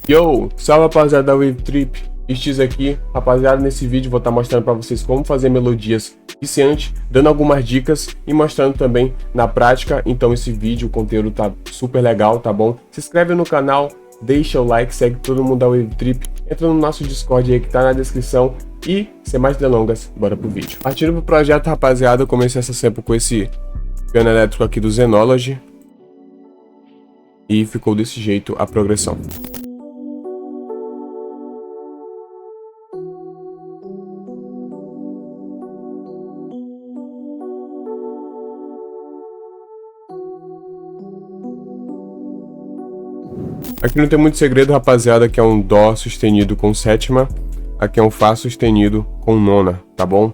Yo, salve rapaziada da Wave Trip, X aqui. Rapaziada, nesse vídeo vou estar mostrando para vocês como fazer melodias viciantes, dando algumas dicas e mostrando também na prática. Então esse vídeo, o conteúdo tá super legal, tá bom? Se inscreve no canal, deixa o like, segue todo mundo da Wave Trip, entra no nosso Discord aí que tá na descrição e, sem mais delongas, bora pro vídeo. Partindo pro projeto, rapaziada, eu comecei essa sample com esse piano elétrico aqui do Zenology e ficou desse jeito a progressão. Aqui não tem muito segredo, rapaziada, que é um Dó sustenido com sétima, aqui é um Fá sustenido com nona, tá bom?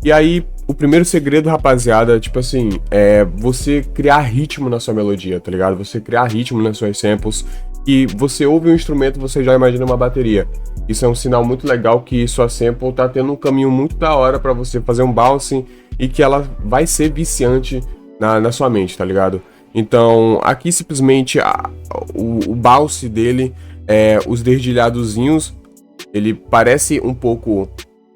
E aí, o primeiro segredo, rapaziada, tipo assim, é você criar ritmo na sua melodia, tá ligado? Você criar ritmo nas suas samples, e você ouve um instrumento, você já imagina uma bateria. Isso é um sinal muito legal que sua sample tá tendo um caminho muito da hora pra você fazer um bouncing e que ela vai ser viciante na sua mente, tá ligado? Então, aqui simplesmente o bounce dele, os dedilhadozinhos, ele parece um pouco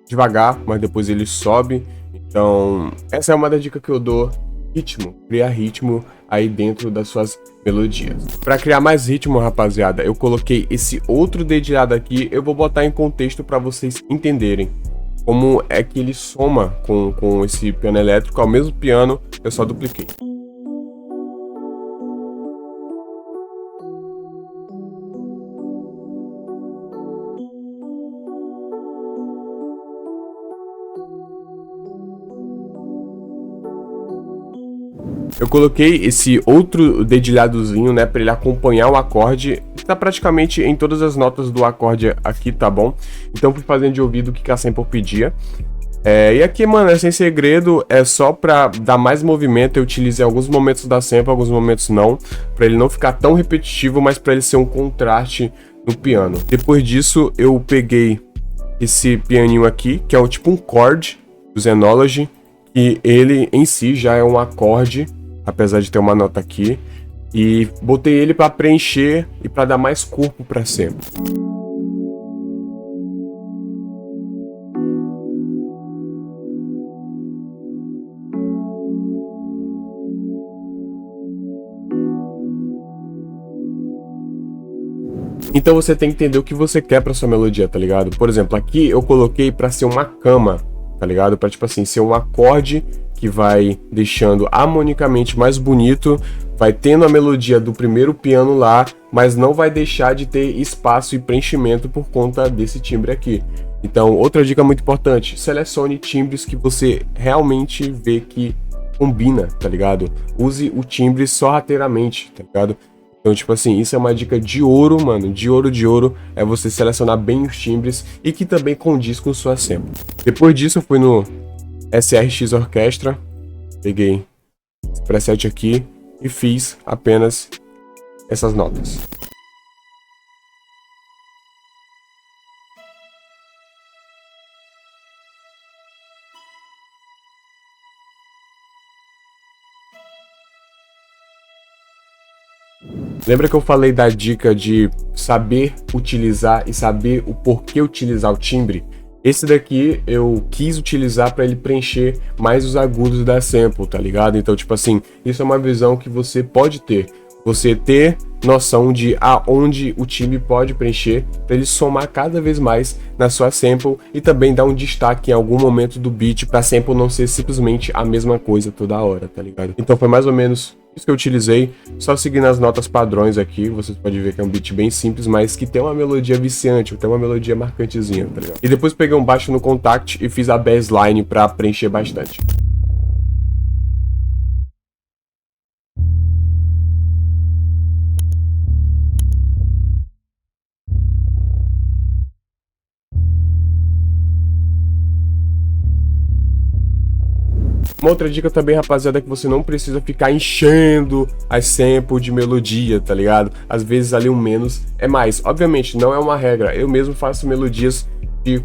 devagar, mas depois ele sobe. Então, essa é uma das dicas que eu dou, ritmo, criar ritmo aí dentro das suas melodias. Para criar mais ritmo, rapaziada, eu coloquei esse outro dedilhado aqui, eu vou botar em contexto para vocês entenderem como é que ele soma com esse piano elétrico, ao mesmo piano, eu só dupliquei. Eu coloquei esse outro dedilhadozinho, né, para ele acompanhar o acorde, que tá praticamente em todas as notas do acorde aqui, tá bom? Então fui fazendo de ouvido o que a sample pedia. E aqui, mano, é sem segredo, é só pra dar mais movimento. Eu utilizei alguns momentos da sample, alguns momentos não, pra ele não ficar tão repetitivo, mas pra ele ser um contraste no piano. Depois disso, eu peguei esse pianinho aqui, que é tipo um chord do Zenology, e ele em si já é um acorde, apesar de ter uma nota aqui, e botei ele para preencher e para dar mais corpo para sample. Então você tem que entender o que você quer para sua melodia, tá ligado? Por exemplo, aqui eu coloquei para ser uma cama, tá ligado? Para tipo assim, ser um acorde que vai deixando harmonicamente mais bonito, vai tendo a melodia do primeiro piano lá, mas não vai deixar de ter espaço e preenchimento por conta desse timbre aqui. Então, outra dica muito importante, selecione timbres que você realmente vê que combina, tá ligado? Use o timbre sorrateiramente, tá ligado? Então, tipo assim, isso é uma dica de ouro, mano, de ouro, é você selecionar bem os timbres e que também condiz com sua sample. Depois disso, eu fui no SRX Orquestra, peguei esse preset aqui e fiz apenas essas notas. Lembra que eu falei da dica de saber utilizar e saber o porquê utilizar o timbre? Esse daqui eu quis utilizar para ele preencher mais os agudos da sample, tá ligado? Então, tipo assim, isso é uma visão que você pode ter. Você ter noção de aonde o timbre pode preencher para ele somar cada vez mais na sua sample e também dar um destaque em algum momento do beat para a sample não ser simplesmente a mesma coisa toda hora, tá ligado? Então foi mais ou menos isso que eu utilizei, só seguindo as notas padrões aqui, vocês podem ver que é um beat bem simples, mas que tem uma melodia viciante, tem uma melodia marcantezinha, tá ligado? E depois peguei um baixo no Contact e fiz a bassline para preencher bastante. Uma outra dica também, rapaziada, é que você não precisa ficar enchendo as samples de melodia, tá ligado? Às vezes ali um menos é mais. Obviamente, não é uma regra. Eu mesmo faço melodias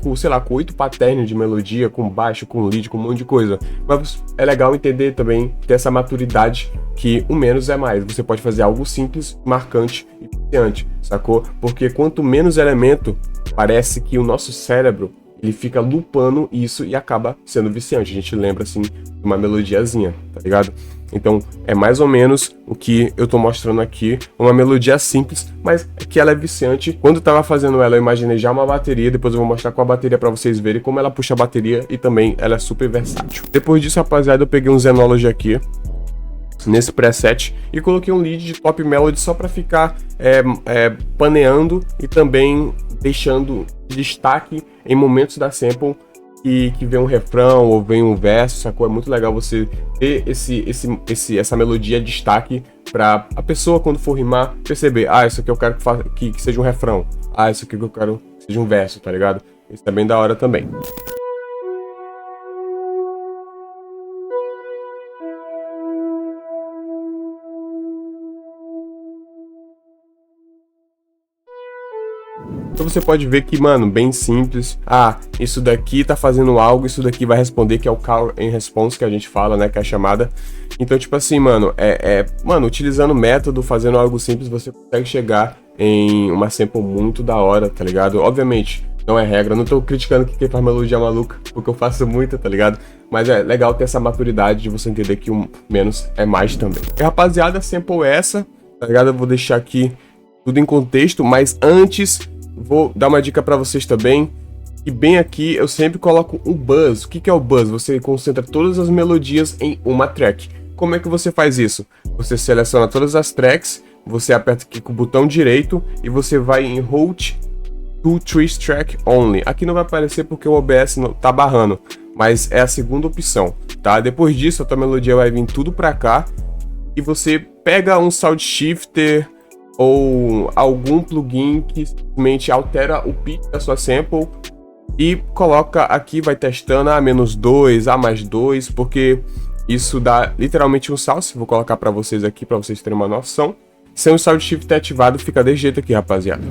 com, sei lá, com 8 patterns de melodia, com baixo, com lead, com um monte de coisa. Mas é legal entender também, ter essa maturidade que o menos é mais. Você pode fazer algo simples, marcante e viciante, sacou? Porque quanto menos elemento, parece que o nosso cérebro, ele fica lupando isso e acaba sendo viciante. A gente lembra, assim, de uma melodiazinha, tá ligado? Então, é mais ou menos o que eu tô mostrando aqui, uma melodia simples, mas que ela é viciante. Quando eu tava fazendo ela, eu imaginei já uma bateria, depois eu vou mostrar com a bateria pra vocês verem como ela puxa a bateria e também ela é super versátil. Depois disso, rapaziada, eu peguei um Zenology aqui, nesse preset, e coloquei um lead de top melody só para ficar paneando e também deixando destaque em momentos da sample que vem um refrão ou vem um verso, sacou? É muito legal você ter essa melodia destaque para a pessoa, quando for rimar, perceber: ah, isso aqui eu quero que seja um refrão, ah, isso aqui eu quero que seja um verso, tá ligado? Isso é bem da hora também. Então você pode ver que, mano, bem simples. Ah, isso daqui tá fazendo algo, isso daqui vai responder, que é o call and response que a gente fala, né, que é a chamada. Então, tipo assim, mano, mano, utilizando o método, fazendo algo simples, você consegue chegar em uma sample muito da hora, tá ligado? Obviamente, não é regra, não tô criticando que quem faz melodia maluca, porque eu faço muito, tá ligado? Mas é legal ter essa maturidade de você entender que o menos é mais também. E, rapaziada, a sample é essa, tá ligado? Eu vou deixar aqui tudo em contexto, mas antes vou dar uma dica pra vocês também, e bem aqui eu sempre coloco um buzz. O que é o buzz? Você concentra todas as melodias em uma track. Como é que você faz isso? Você seleciona todas as tracks, você aperta aqui com o botão direito e você vai em Hold to Trace Track Only. Aqui não vai aparecer porque o OBS não tá barrando, mas é a segunda opção, tá? Depois disso a tua melodia vai vir tudo pra cá e você pega um Sound Shifter ou algum plugin que simplesmente altera o pitch da sua sample e coloca aqui, vai testando a -2, a +2, porque isso dá literalmente um salto. Vou colocar para vocês aqui, para vocês terem uma noção. Sem o Sound Shift ativado, fica desse jeito aqui, rapaziada.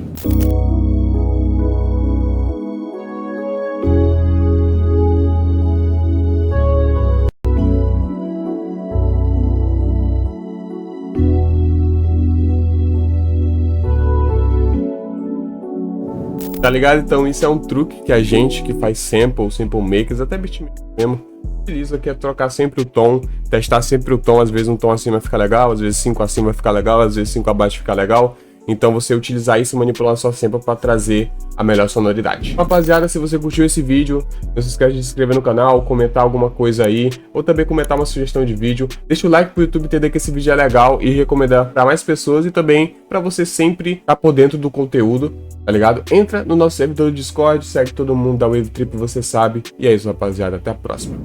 Tá ligado? Então isso é um truque que a gente que faz sample makers, até beatmaker mesmo, utiliza, que é trocar sempre o tom, testar sempre o tom. Às vezes um tom acima fica legal, às vezes 5 acima fica legal, às vezes 5 abaixo fica legal. Então você utilizar isso e manipular a sua sample para trazer a melhor sonoridade. Rapaziada, se você curtiu esse vídeo, não se esquece de se inscrever no canal, comentar alguma coisa aí, ou também comentar uma sugestão de vídeo. Deixa o like pro YouTube entender que esse vídeo é legal e recomendar para mais pessoas, e também para você sempre estar por dentro do conteúdo, tá ligado? Entra no nosso servidor do Discord, segue todo mundo da Wave Trip, você sabe. E é isso, rapaziada, até a próxima.